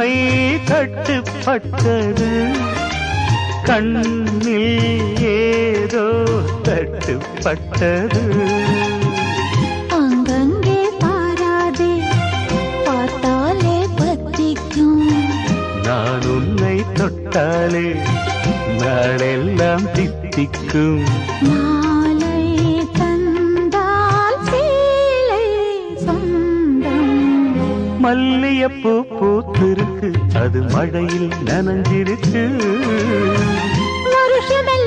my தட்டுப்பட்டது கண்ணில் ஏதோ தட்டுப்பட்டது அங்கங்கே பாராதே பார்த்தாலே பத்திக்கும் நான் உன்னை தொட்டாலே நாளெல்லாம் தித்திக்கும் மாலை தந்தால் சேலை சொந்தம் மல்லியப்பூ பூத்திருக்கு அது மழையில் நனைஞ்சிருக்கு வருஷமே